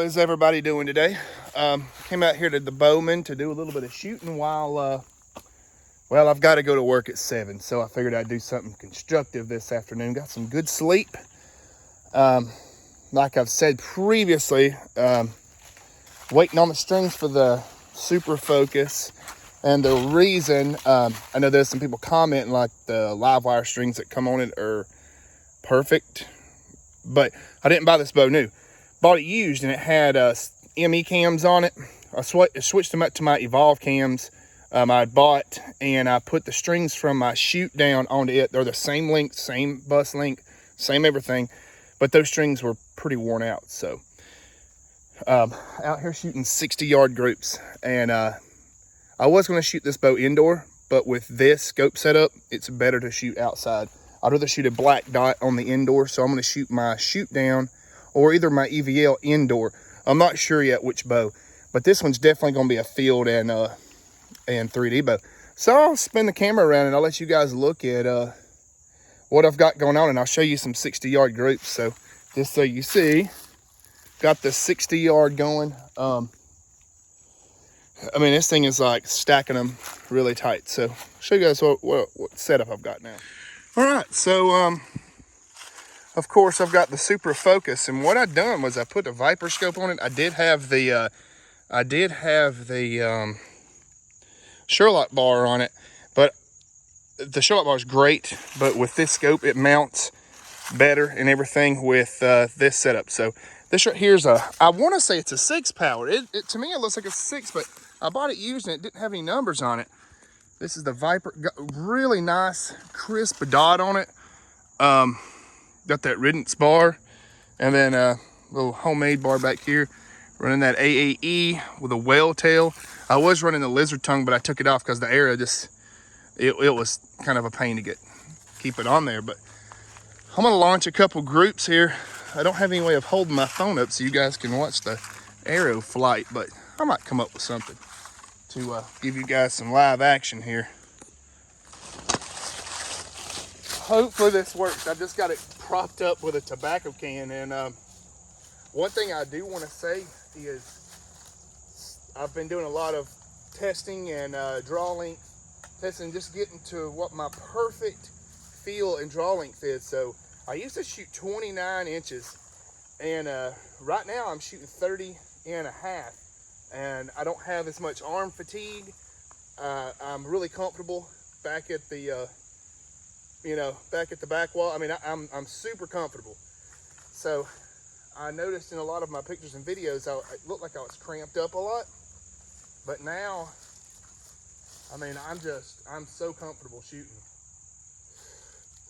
How is everybody doing today? Came out here to the Bowman to do a little bit of shooting while, well, I've got to go to work at 7, so I figured I'd do something constructive this afternoon. Got some good sleep. Like I've said previously, waiting on the strings for the Supra focus. And the reason, I know there's some people commenting like the live wire strings that come on it are perfect, but I didn't buy this bow new. Bought it used, and it had ME cams on it. I switched them up to my Evolve cams I bought, and I put the strings from my shoot down onto it. They're the same length, same bus length, same everything, but those strings were pretty worn out. So out here shooting 60-yard groups, and I was going to shoot this bow indoor, but with this scope setup, it's better to shoot outside. I'd rather shoot a black dot on the indoor, so I'm going to shoot my shoot down or either my EVL indoor. I'm not sure yet which bow, but this one's definitely going to be a field and 3D bow. So I'll spin the camera around and I'll let you guys look at what I've got going on, and I'll show you some 60-yard groups. So just so you see, got the 60-yard going. I mean, this thing is like stacking them really tight. So I'll show you guys what setup I've got now. All right, so of course I've got the Supra focus, and what I've done was I put the Viper scope on it. I did have the Sherlock bar on it, but the Sherlock bar is great, but with this scope it mounts better and everything with this setup. So this right here's I want to say it's a 6 power. To me it looks like a 6, but I bought it used and it didn't have any numbers on it. This is the Viper, got really nice crisp dot on it. Got that Riddance bar, and then a little homemade bar back here. Running that AAE with a whale tail. I was running the lizard tongue, but I took it off because the arrow it was kind of a pain to keep it on there. But I'm gonna launch a couple groups here. I don't have any way of holding my phone up so you guys can watch the arrow flight, but I might come up with something to give you guys some live action here. Hopefully this works. I just got it propped up with a tobacco can, and one thing I do want to say is I've been doing a lot of testing and draw length testing, just getting to what my perfect feel and draw length is. So I used to shoot 29 inches, and right now I'm shooting 30 and a half, and I don't have as much arm fatigue. I'm really comfortable back at the back at the back wall. I mean, I'm super comfortable. So I noticed in a lot of my pictures and videos, it looked like I was cramped up a lot. But now, I mean, I'm so comfortable shooting.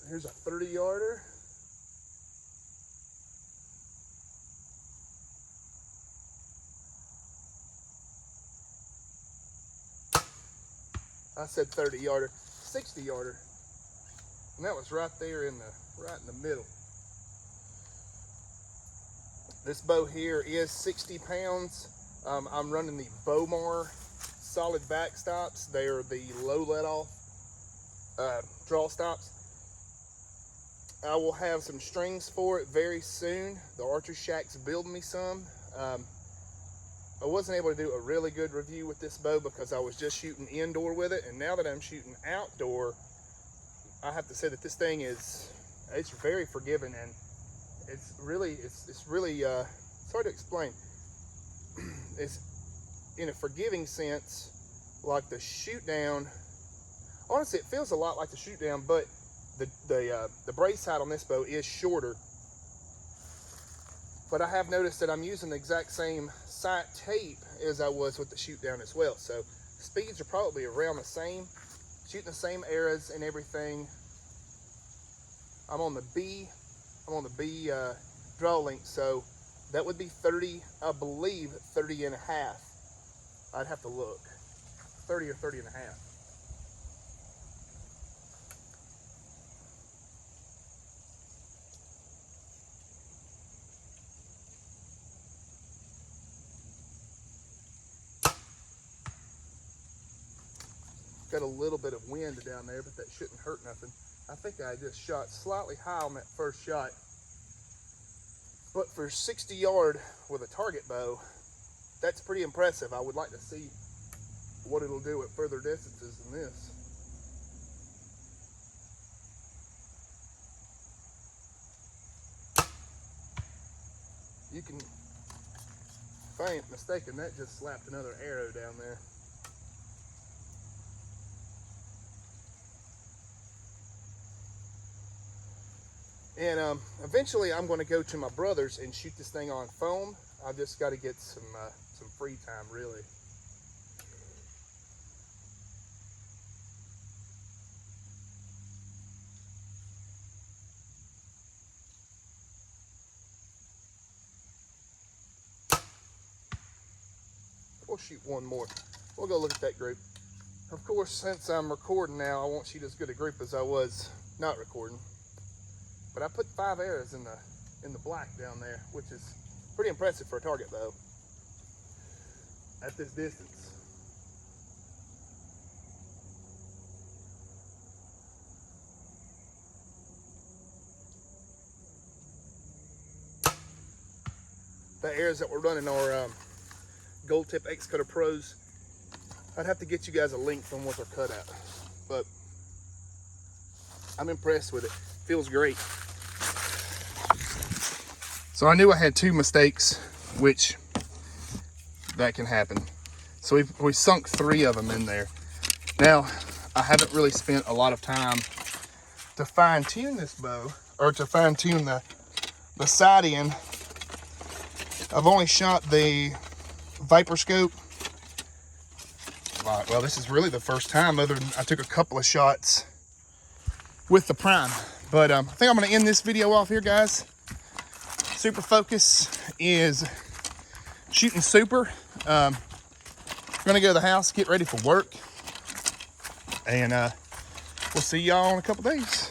Here's a 30-yarder. I said 30-yarder, 60-yarder. And that was right there right in the middle. This bow here is 60 pounds. I'm running the Bowmar solid backstops. They are the low let off draw stops. I will have some strings for it very soon. The Archer Shack's building me some. I wasn't able to do a really good review with this bow because I was just shooting indoor with it, and now that I'm shooting outdoor, I have to say that this thing it's very forgiving, and it's really it's hard to explain. It's in a forgiving sense, like the shoot down. Honestly, it feels a lot like the shoot down, but the brace height on this bow is shorter. But I have noticed that I'm using the exact same sight tape as I was with the shoot down as well. So speeds are probably around the same, shooting the same arrows and everything. I'm on the B draw length, so that would be 30, I believe 30 and a half. I'd have to look, 30 or 30 and a half. Got a little bit of wind down there, but that shouldn't hurt nothing. I think I just shot slightly high on that first shot. But for 60 yard with a target bow, that's pretty impressive. I would like to see what it'll do at further distances than this. You can, if I ain't mistaken, that just slapped another arrow down there. And eventually I'm going to go to my brother's and shoot this thing on foam. I've just got to get some free time, really. We'll shoot one more. We'll go look at that group. Of course, since I'm recording now, I won't shoot as good a group as I was not recording. But I put 5 arrows in the black down there, which is pretty impressive for a target bow at this distance. The arrows that we're running are Gold Tip X Cutter Pros. I'd have to get you guys a link from what they're cut at, but I'm impressed with it. Feels great. So I knew I had 2 mistakes, which that can happen. So we sunk 3 of them in there. Now, I haven't really spent a lot of time to fine tune this bow, or to fine tune the sight end. I've only shot the Viper scope. Well, this is really the first time, other than I took a couple of shots with the prime. But I think I'm going to end this video off here, guys. Super Focus is shooting super. I'm going to go to the house, get ready for work, and we'll see y'all in a couple days.